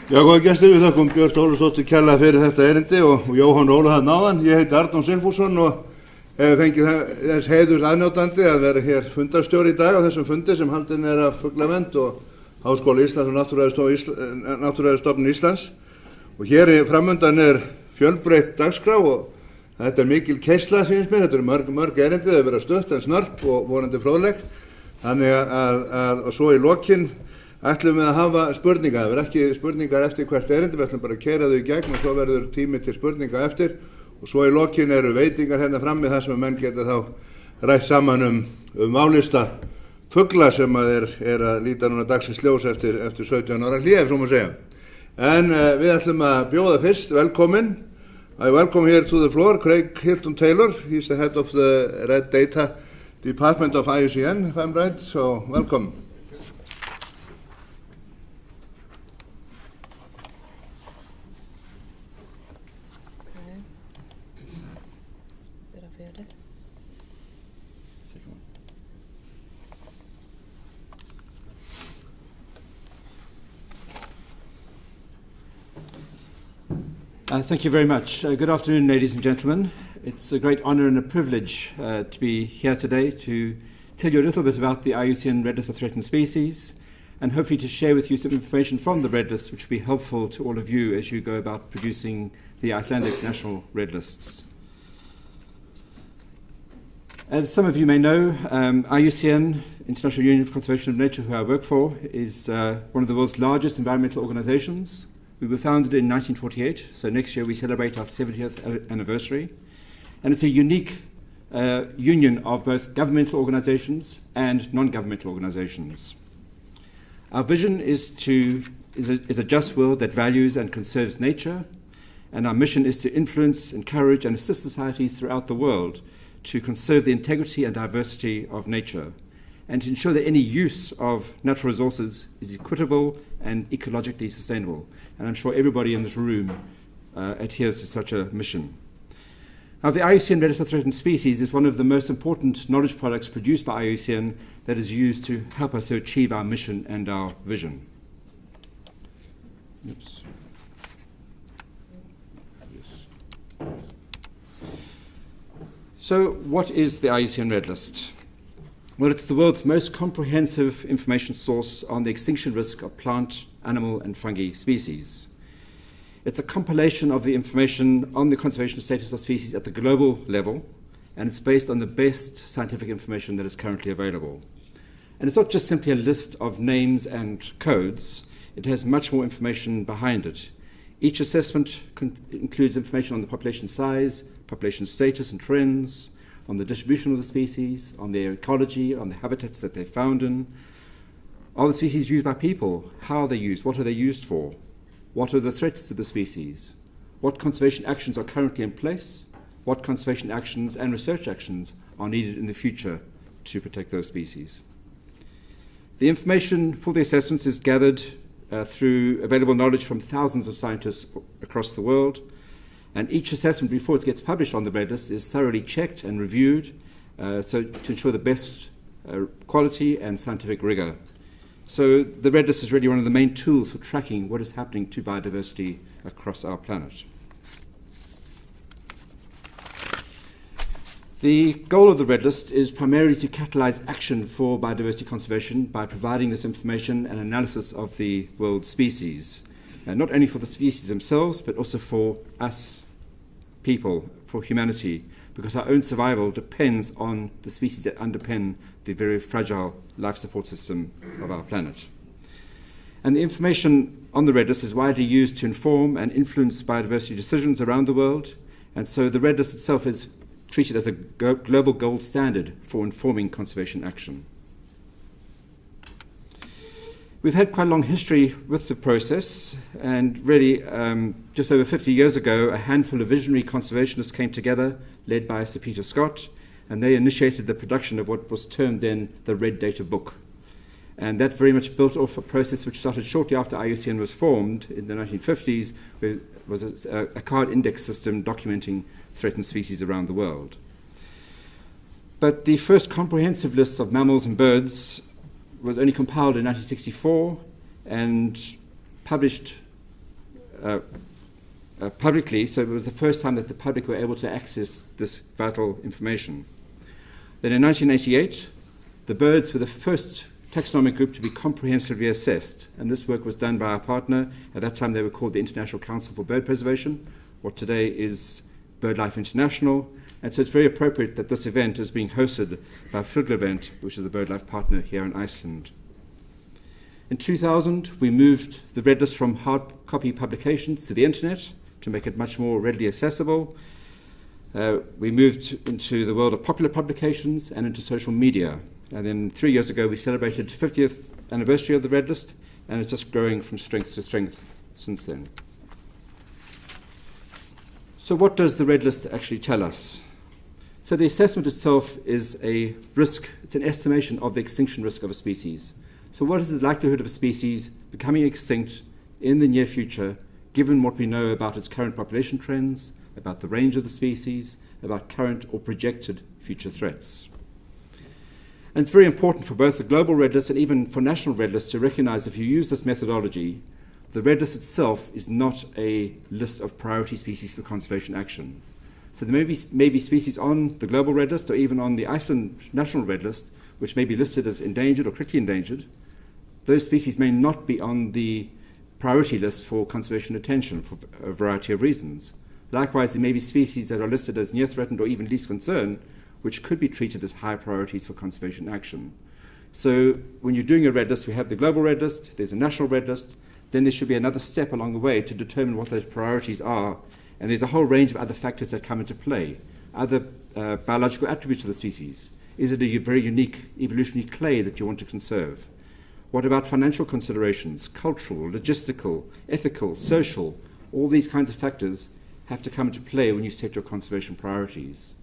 Já, góða gestur, við þakkum Björn Ólafsdóttur kærlega fyrir þetta erindi og Jóhann Óla þarna áðan. Ég heiti Arnór Sigfússon og hef fengið þess heiðurs aðnjótandi að vera hér fundarstjóri í dag á þessum fundi sem haldinn af Fuglavernd og Háskóla Íslands og Náttúrufræðistofnunar Íslands. Og hér framundan fjölbreytt dagskrá og þetta mikil keisla, sýnist mér. Þetta mörg erindi, það vera stutt en snörp og vonandi fróðleg. Þannig að svo í lokin ætlum við að hafa spurningar. Það verður ekki spurningar eftir hvert erindi, við ætlum bara að keyra þau í gegn og svo verður tími til spurninga eftir. Og svo í lokin eru veitingar hérna frammi þar sem menn geta þá rætt saman válista fugla sem að líta núna dagsins ljós eftir 17 ára hlé, ef svo má segja. En við ætlum að bjóða fyrst velkomin. I welcome here to the floor Craig Hilton-Taylor. He's the head of the Red Data Department of IUCN, if I'm right. So welcome. Thank you very much. Good afternoon, ladies and gentlemen. It's a great honor and a privilege to be here today to tell you a little bit about the IUCN Red List of Threatened Species and hopefully to share with you some information from the Red List which will be helpful to all of you as you go about producing the Icelandic national Red Lists. As some of you may know, IUCN, International Union for Conservation of Nature, who I work for, is one of the world's largest environmental organizations. We were founded in 1948, so next year we celebrate our 70th anniversary. And it's a unique union of both governmental organizations and non-governmental organizations. Our vision is a just world that values and conserves nature, and our mission is to influence, encourage, and assist societies throughout the world to conserve the integrity and diversity of nature, and to ensure that any use of natural resources is equitable and ecologically sustainable. And I'm sure everybody in this room adheres to such a mission. Now, the IUCN Red List of Threatened Species is one of the most important knowledge products produced by IUCN that is used to help us to achieve our mission and our vision. Oops. Yes. So, what is the IUCN Red List? Well, it's the world's most comprehensive information source on the extinction risk of plant, animal, and fungi species. It's a compilation of the information on the conservation status of species at the global level, and it's based on the best scientific information that is currently available. And it's not just simply a list of names and codes, it has much more information behind it. Each assessment includes information on the population size, population status and trends, on the distribution of the species, on their ecology, on the habitats that they're found in. Are the species used by people? How are they used? What are they used for? What are the threats to the species? What conservation actions are currently in place? What conservation actions and research actions are needed in the future to protect those species? The information for the assessments is gathered through available knowledge from thousands of scientists across the world. And each assessment, before it gets published on the Red List, is thoroughly checked and reviewed so to ensure the best quality and scientific rigor. So the Red List is really one of the main tools for tracking what is happening to biodiversity across our planet. The goal of the Red List is primarily to catalyze action for biodiversity conservation by providing this information and analysis of the world's species. Not only for the species themselves, but also for us people, for humanity, because our own survival depends on the species that underpin the very fragile life support system of our planet. And the information on the Red List is widely used to inform and influence biodiversity decisions around the world, and so the Red List itself is treated as a global gold standard for informing conservation action. We've had quite a long history with the process, and really just over 50 years ago, a handful of visionary conservationists came together, led by Sir Peter Scott, and they initiated the production of what was termed then the Red Data Book. And that very much built off a process which started shortly after IUCN was formed in the 1950s, where it was a card index system documenting threatened species around the world. But the first comprehensive list of mammals and birds was only compiled in 1964 and published publicly, so it was the first time that the public were able to access this vital information. Then in 1988, the birds were the first taxonomic group to be comprehensively assessed, and this work was done by our partner. At that time they were called the International Council for Bird Preservation, what today is BirdLife International, and so it's very appropriate that this event is being hosted by Fuglaverndar, which is a BirdLife partner here in Iceland. In 2000, we moved the Red List from hard copy publications to the internet to make it much more readily accessible. We moved into the world of popular publications and into social media. And then 3 years ago, we celebrated 50th anniversary of the Red List, and it's just growing from strength to strength since then. So what does the Red List actually tell us? So the assessment itself is a risk, it's an estimation of the extinction risk of a species. So what is the likelihood of a species becoming extinct in the near future, given what we know about its current population trends, about the range of the species, about current or projected future threats? And it's very important for both the global Red List and even for national Red Lists to recognize if you use this methodology, the Red List itself is not a list of priority species for conservation action. So there may be species on the global Red List or even on the Iceland National Red List which may be listed as endangered or critically endangered. Those species may not be on the priority list for conservation attention for a variety of reasons. Likewise, there may be species that are listed as near threatened or even least concern, which could be treated as high priorities for conservation action. So when you're doing a Red List, we have the global Red List, there's a national Red List, then there should be another step along the way to determine what those priorities are, and there's a whole range of other factors that come into play. Other biological attributes of the species. Is it a very unique evolutionary clay that you want to conserve? What about financial considerations, cultural, logistical, ethical, social? All these kinds of factors have to come into play when you set your conservation priorities.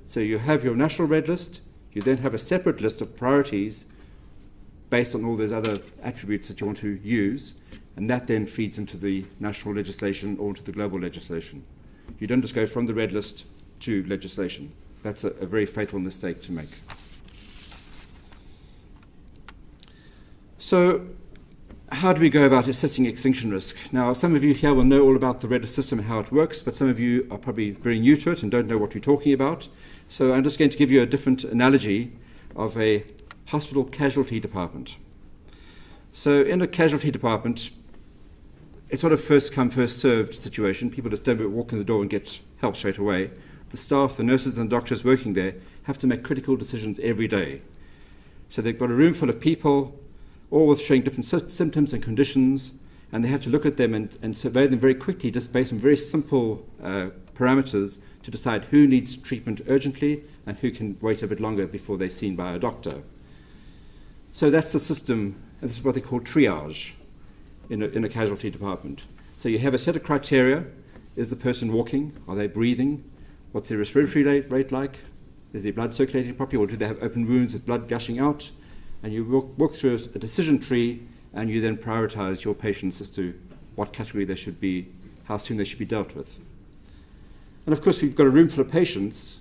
So you have your national Red List, you then have a separate list of priorities based on all those other attributes that you want to use, and that then feeds into the national legislation or into the global legislation. You don't just go from the Red List to legislation. That's a very fatal mistake to make. So how do we go about assessing extinction risk? Now, some of you here will know all about the Red List system and how it works, but some of you are probably very new to it and don't know what we're talking about. So I'm just going to give you a different analogy of a hospital casualty department. So in a casualty department, it's sort of first come, first served situation. People just don't walk in the door and get help straight away. The staff, the nurses and the doctors working there have to make critical decisions every day. So they've got a room full of people, all with showing different symptoms and conditions, and they have to look at them and survey them very quickly, just based on very simple parameters to decide who needs treatment urgently and who can wait a bit longer before they're seen by a doctor. So that's the system, and this is what they call triage in a casualty department. So you have a set of criteria. Is the person walking? Are they breathing? What's their respiratory rate like? Is their blood circulating properly, or do they have open wounds with blood gushing out? And you walk through a decision tree, and you then prioritize your patients as to what category they should be, how soon they should be dealt with. And of course, we've got a room full of patients.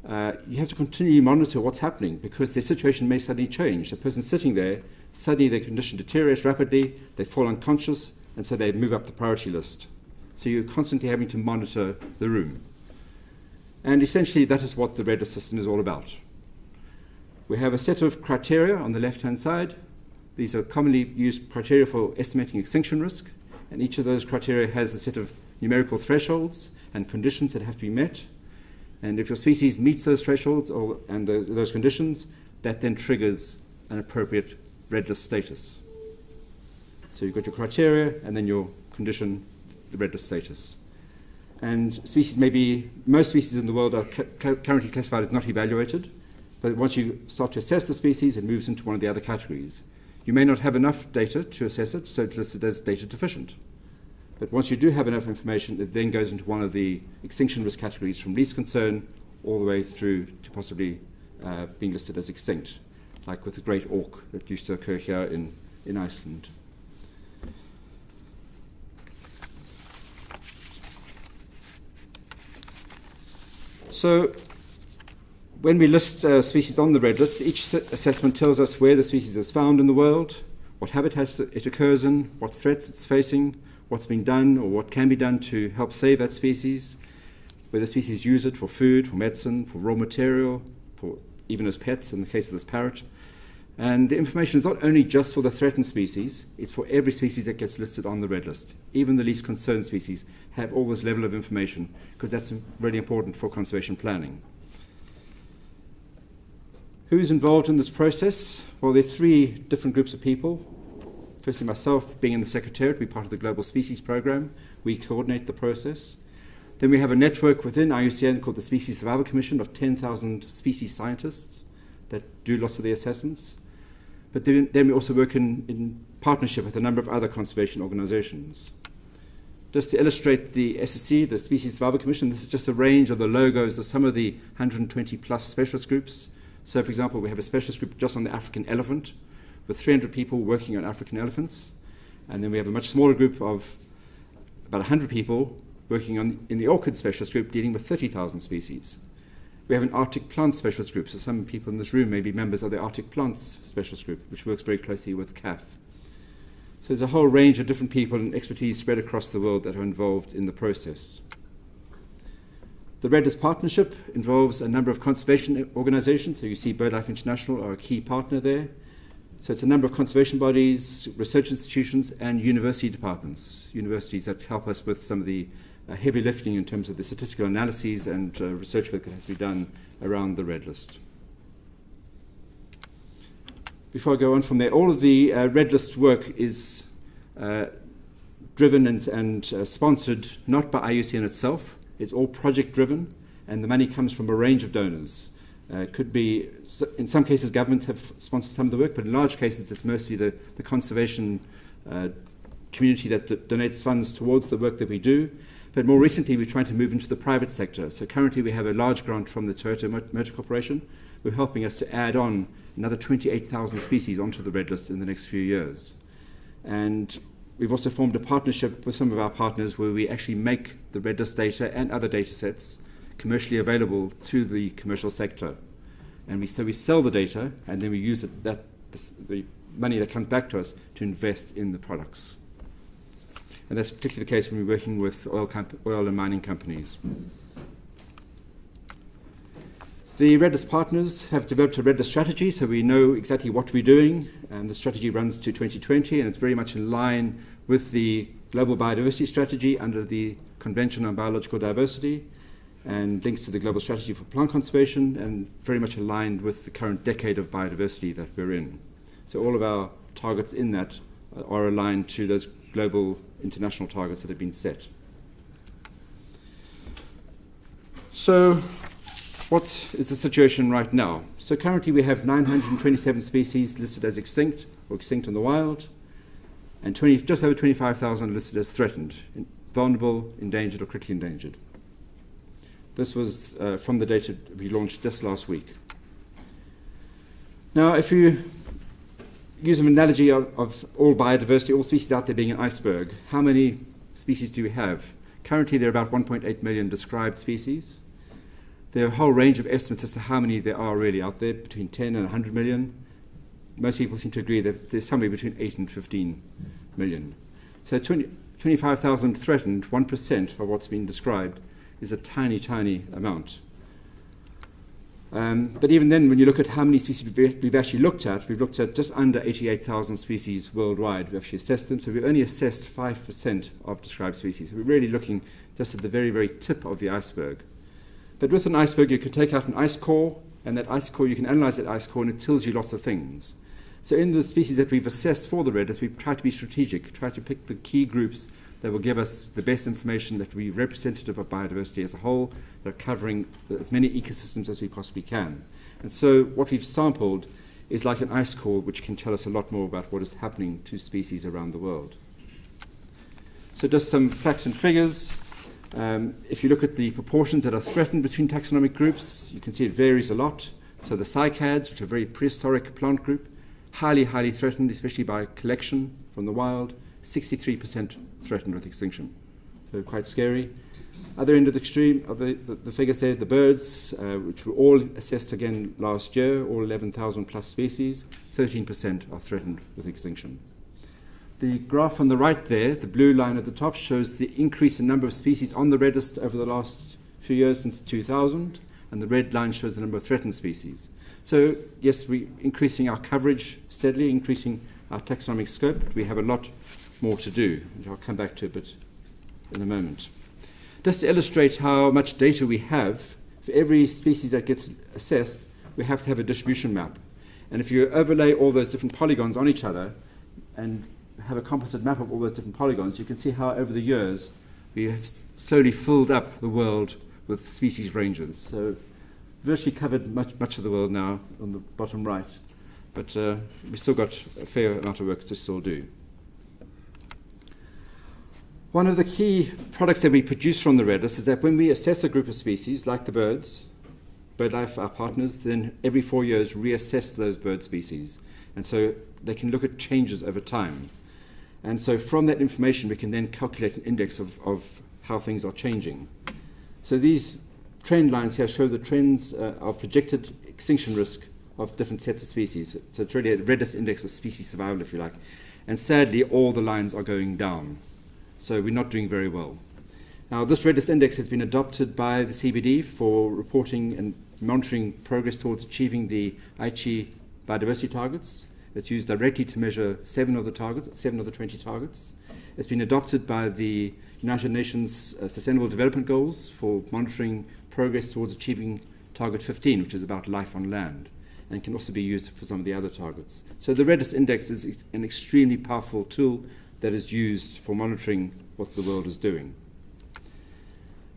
You have to continually monitor what's happening because their situation may suddenly change. The person sitting there, suddenly their condition deteriorates rapidly, they fall unconscious, and so they move up the priority list. So you're constantly having to monitor the room. And essentially, that is what the Red List system is all about. We have a set of criteria on the left-hand side. These are commonly used criteria for estimating extinction risk, and each of those criteria has a set of numerical thresholds and conditions that have to be met. And if your species meets those thresholds and those conditions, that then triggers an appropriate Red List status. So you've got your criteria and then your condition, the Red List status. And most species in the world are currently classified as not evaluated, but once you start to assess the species, it moves into one of the other categories. You may not have enough data to assess it, so it's listed as data deficient. But once you do have enough information, it then goes into one of the extinction risk categories from least concern all the way through to possibly being listed as extinct, like with the great auk that used to occur here in Iceland. So when we list species on the Red List, each assessment tells us where the species is found in the world, what habitats it occurs in, what threats it's facing, what's been done or what can be done to help save that species, whether species use it for food, for medicine, for raw material, for even as pets in the case of this parrot. And the information is not only just for the threatened species, it's for every species that gets listed on the red list. Even the least concerned species have all this level of information because that's really important for conservation planning. Who's involved in this process? Well, there are three different groups of people. Firstly, myself, being in the Secretariat, we're part of the Global Species Program. We coordinate the process. Then we have a network within IUCN called the Species Survival Commission of 10,000 species scientists that do lots of the assessments. But then we also work in partnership with a number of other conservation organizations. Just to illustrate the SSC, the Species Survival Commission, this is just a range of the logos of some of the 120 plus specialist groups. So, for example, we have a specialist group just on the African elephant with 300 people working on African elephants. And then we have a much smaller group of about 100 people working in the orchid specialist group dealing with 30,000 species. We have an Arctic plant specialist group, so some people in this room may be members of the Arctic plants specialist group, which works very closely with CAF. So there's a whole range of different people and expertise spread across the world that are involved in the process. The Red List Partnership involves a number of conservation organizations, so you see BirdLife International are a key partner there. So it's a number of conservation bodies, research institutions, and university departments, universities that help us with some of the heavy lifting in terms of the statistical analyses and research work that has to be done around the Red List. Before I go on from there, all of the Red List work is driven and sponsored not by IUCN itself. It's all project driven, and the money comes from a range of donors. Could be, in some cases, governments have sponsored some of the work, but in large cases, it's mostly the conservation community that donates funds towards the work that we do. But more recently, we're trying to move into the private sector. So currently, we have a large grant from the Toyota Motor Corporation, who are helping us to add on another 28,000 species onto the Red List in the next few years. And we've also formed a partnership with some of our partners where we actually make the Red List data and other data sets commercially available to the commercial sector. And we sell the data, and then we use the money that comes back to us to invest in the products. And that's particularly the case when we're working with oil and mining companies. The Red List partners have developed a Red List strategy, so we know exactly what we're doing, and the strategy runs to 2020, and it's very much in line with the Global Biodiversity Strategy under the Convention on Biological Diversity, and links to the Global Strategy for Plant Conservation, and very much aligned with the current decade of biodiversity that we're in. So all of our targets in that are aligned to those global international targets that have been set. So what is the situation right now? So currently we have 927 species listed as extinct or extinct in the wild, and just over 25,000 listed as threatened, vulnerable, endangered, or critically endangered. This was from the data we launched just last week. Now, if you use an analogy of all biodiversity, all species out there being an iceberg, how many species do we have? Currently, there are about 1.8 million described species. There are a whole range of estimates as to how many there are really out there, between 10 and 100 million. Most people seem to agree that there's somewhere between 8 and 15 million. So 25,000 threatened, 1% of what's been described, is a tiny, tiny amount. But even then, when you look at how many species we've actually looked at, we've looked at just under 88,000 species worldwide. We've actually assessed them, so we've only assessed 5% of described species. So we're really looking just at the very, very tip of the iceberg. But with an iceberg, you can take out an ice core, and that ice core, you can analyze that ice core, and it tells you lots of things. So in the species that we've assessed for the Red List, we've tried to be strategic, try to pick the key groups that will give us the best information that will be representative of biodiversity as a whole, that are covering as many ecosystems as we possibly can. And so what we've sampled is like an ice core, which can tell us a lot more about what is happening to species around the world. So just some facts and figures. If you look at the proportions that are threatened between taxonomic groups, you can see it varies a lot. So the cycads, which are a very prehistoric plant group, highly, highly threatened, especially by collection from the wild, 63% threatened with extinction. So quite scary. Other end of the extreme of the figures there, the birds, which were all assessed again last year, all 11,000 plus species, 13% are threatened with extinction. The graph on the right there, the blue line at the top, shows the increase in number of species on the red list over the last few years since 2000, and the red line shows the number of threatened species. So yes, we're increasing our coverage steadily, increasing our taxonomic scope, but we have a lot more to do, which I'll come back to a bit in a moment. Just to illustrate how much data we have, for every species that gets assessed, we have to have a distribution map. And if you overlay all those different polygons on each other and have a composite map of all those different polygons, you can see how over the years we have slowly filled up the world with species ranges. So virtually covered much of the world now on the bottom right, but we've still got a fair amount of work to still do. One of the key products that we produce from the red list is that when we assess a group of species, like the birds, BirdLife, our partners, then every 4 years reassess those bird species. And so they can look at changes over time. And so from that information, we can then calculate an index of how things are changing. So these trend lines here show the trends of projected extinction risk of different sets of species. So it's really a red list index of species survival, if you like. And sadly, all the lines are going down. So we're not doing very well. Now, this red list index has been adopted by the CBD for reporting and monitoring progress towards achieving the Aichi biodiversity targets. It's used directly to measure 7 of the 20 targets. It's been adopted by the United Nations Sustainable Development Goals for monitoring progress towards achieving target 15, which is about life on land, and can also be used for some of the other targets. So the red list index is an extremely powerful tool that is used for monitoring what the world is doing.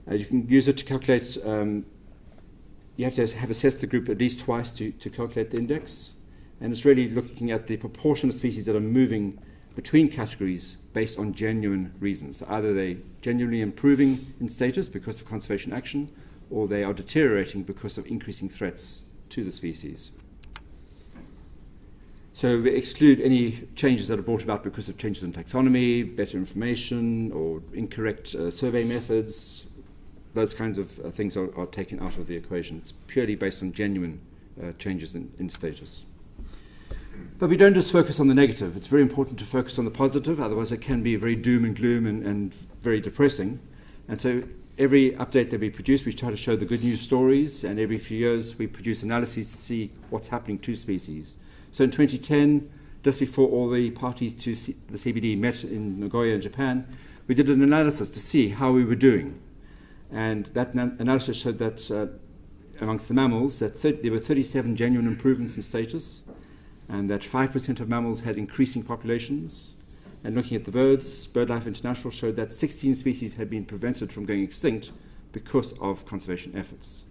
You can use it to calculate, you have to have assessed the group at least twice to calculate the index. And it's really looking at the proportion of species that are moving between categories based on genuine reasons. So either they're genuinely improving in status because of conservation action, or they are deteriorating because of increasing threats to the species. So we exclude any changes that are brought about because of changes in taxonomy, better information, or incorrect survey methods. Those kinds of things are taken out of the equation. It's purely based on genuine changes in status. But we don't just focus on the negative. It's very important to focus on the positive, otherwise it can be very doom and gloom and very depressing. And so every update that we produce, we try to show the good news stories, and every few years we produce analyses to see what's happening to species. So in 2010, just before all the parties to the CBD met in Nagoya in Japan, we did an analysis to see how we were doing. And that analysis showed that amongst the mammals, that there were 37 genuine improvements in status, and that 5% of mammals had increasing populations. And looking at the birds, BirdLife International showed that 16 species had been prevented from going extinct because of conservation efforts.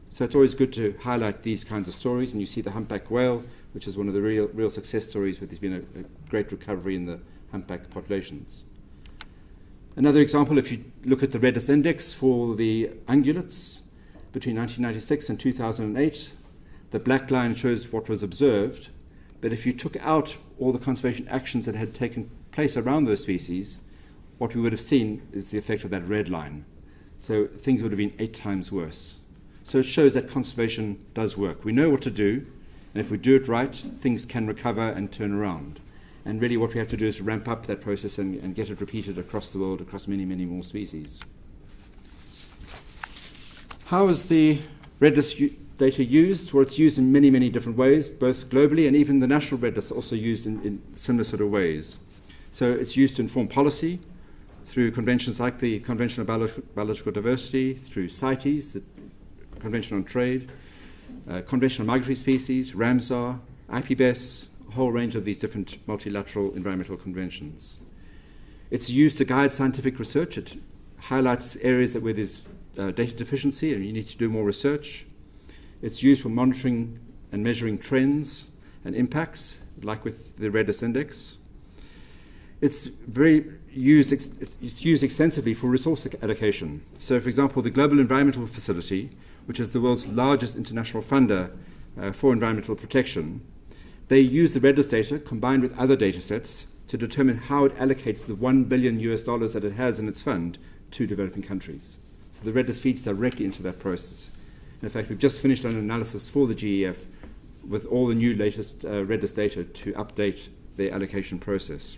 So it's always good to highlight these kinds of stories, and you see the humpback whale, which is one of the real success stories where there's been a great recovery in the humpback populations. Another example, if you look at the red list index for the ungulates between 1996 and 2008, the black line shows what was observed, but if you took out all the conservation actions that had taken place around those species, what we would have seen is the effect of that red line. So things would have been 8 times worse. So it shows that conservation does work. We know what to do, and if we do it right, things can recover and turn around. And really what we have to do is ramp up that process and get it repeated across the world, across many, many more species. How is the red list data used? Well, it's used in many, many different ways, both globally and even the national red lists are also used in similar sort of ways. So it's used to inform policy through conventions like the Convention on Biological Diversity, through CITES, the Convention on Trade, Convention on Migratory Species, Ramsar, IPBES, a whole range of these different multilateral environmental conventions. It's used to guide scientific research. It highlights areas where there's data deficiency and you need to do more research. It's used for monitoring and measuring trends and impacts, like with the red list index. It's used extensively for resource allocation. So, for example, the Global Environmental Facility, which is the world's largest international funder for environmental protection, they use the red list data combined with other data sets to determine how it allocates the $1 billion that it has in its fund to developing countries. So the red list feeds directly into that process. In fact, we've just finished an analysis for the GEF with all the new latest red list data to update their allocation process.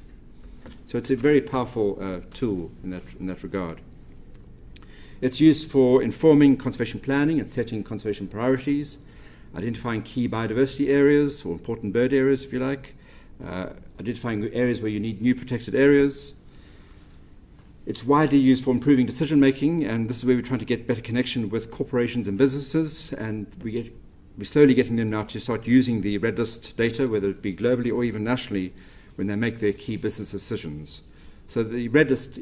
So it's a very powerful tool in that regard. It's used for informing conservation planning and setting conservation priorities, identifying key biodiversity areas or important bird areas, if you like, identifying areas where you need new protected areas. It's widely used for improving decision making, and this is where we're trying to get better connection with corporations and businesses, and we're slowly getting them now to start using the red list data, whether it be globally or even nationally, when they make their key business decisions. So the red list,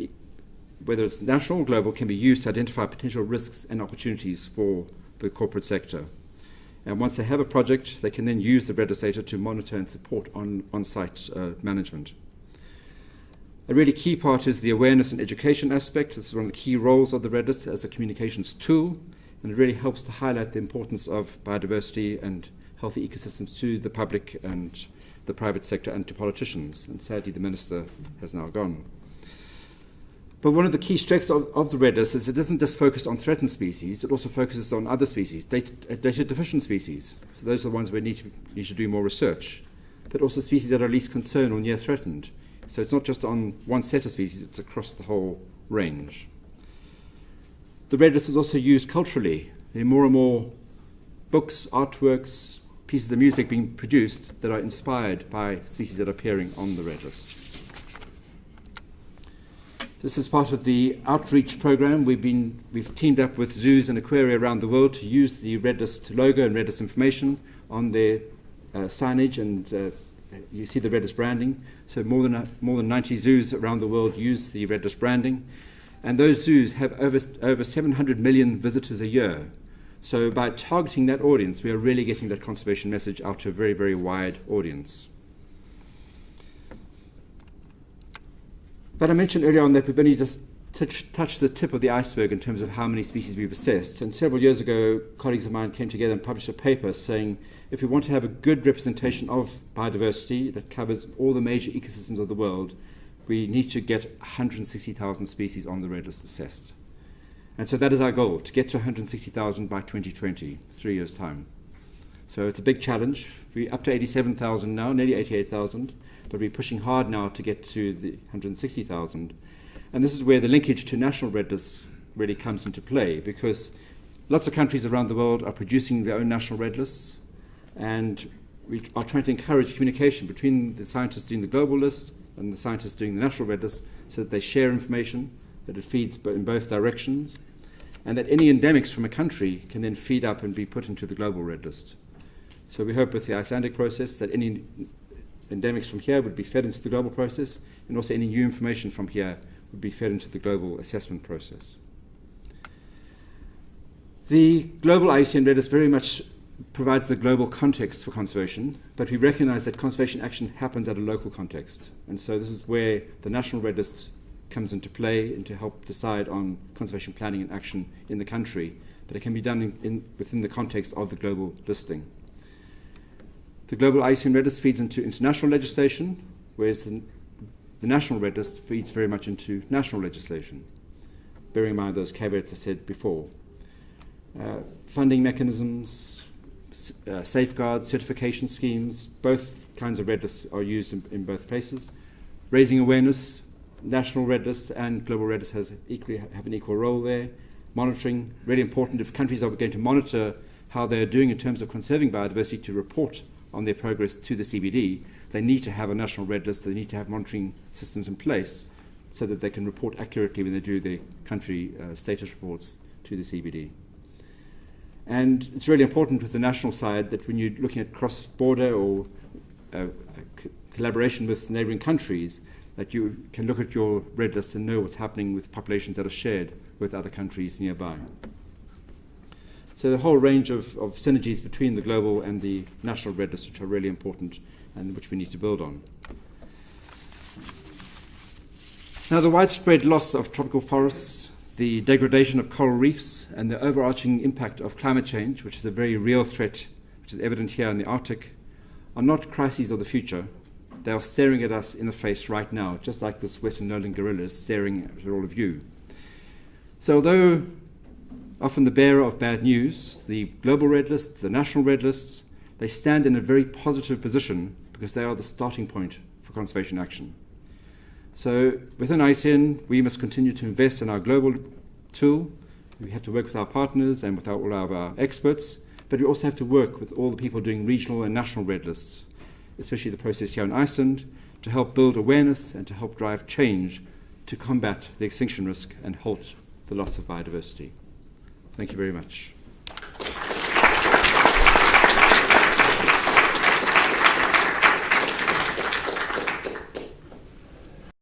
whether it's national or global, can be used to identify potential risks and opportunities for the corporate sector. And once they have a project, they can then use the red list data to monitor and support on-site management. A really key part is the awareness and education aspect. This is one of the key roles of the red list as a communications tool, and it really helps to highlight the importance of biodiversity and healthy ecosystems to the public and the private sector and to politicians. And sadly, the minister has now gone. But one of the key strengths of the red list is it doesn't just focus on threatened species, it also focuses on other species, data deficient species. So those are the ones where we need to do more research, but also species that are least concerned or near threatened. So it's not just on one set of species, it's across the whole range. The red list is also used culturally. There are more and more books, artworks, pieces of music being produced that are inspired by species that are appearing on the red list. This is part of the outreach program. We've teamed up with zoos and aquaria around the world to use the red list logo and red list information on their signage, and you see the red list branding. So more than 90 zoos around the world use the red list branding, and those zoos have over 700 million visitors a year. So by targeting that audience, we are really getting that conservation message out to a very, very wide audience. But I mentioned earlier on that we've only just touched the tip of the iceberg in terms of how many species we've assessed. And several years ago, colleagues of mine came together and published a paper saying if we want to have a good representation of biodiversity that covers all the major ecosystems of the world, we need to get 160,000 species on the red list assessed. And so that is our goal, to get to 160,000 by 2020, 3 years' time. So it's a big challenge. We're up to 87,000 now, nearly 88,000, but we're pushing hard now to get to the 160,000. And this is where the linkage to national red lists really comes into play, because lots of countries around the world are producing their own national red lists, and we are trying to encourage communication between the scientists doing the global list and the scientists doing the national red list so that they share information, that it feeds in both directions, and that any endemics from a country can then feed up and be put into the global red list. So we hope with the Icelandic process that any endemics from here would be fed into the global process, and also any new information from here would be fed into the global assessment process. The global IUCN red list very much provides the global context for conservation, but we recognize that conservation action happens at a local context. And so this is where the national red list comes into play and to help decide on conservation planning and action in the country, but it can be done within the context of the global listing. The global IUCN red list feeds into international legislation, whereas the national red list feeds very much into national legislation, bearing in mind those caveats I said before. Funding mechanisms, safeguards, certification schemes, both kinds of red lists are used in both places. Raising awareness, national red list and global red list have an equal role there. Monitoring, really important if countries are going to monitor how they're doing in terms of conserving biodiversity to report on their progress to the CBD, they need to have a national red list, they need to have monitoring systems in place so that they can report accurately when they do their country status reports to the CBD. And it's really important with the national side that when you're looking at cross-border or collaboration with neighbouring countries, that you can look at your red list and know what's happening with populations that are shared with other countries nearby. So the whole range of synergies between the global and the national red list, which are really important and which we need to build on. Now, the widespread loss of tropical forests, the degradation of coral reefs, and the overarching impact of climate change, which is a very real threat, which is evident here in the Arctic, are not crises of the future. They are staring at us in the face right now, just like this western lowland gorilla is staring at all of you. So although often the bearer of bad news, the global red list, the national red lists, they stand in a very positive position because they are the starting point for conservation action. So within IUCN, we must continue to invest in our global tool. We have to work with our partners and with all of our experts, but we also have to work with all the people doing regional and national red lists, especially the process here in Iceland, to help build awareness and to help drive change to combat the extinction risk and halt the loss of biodiversity. Thank you very much.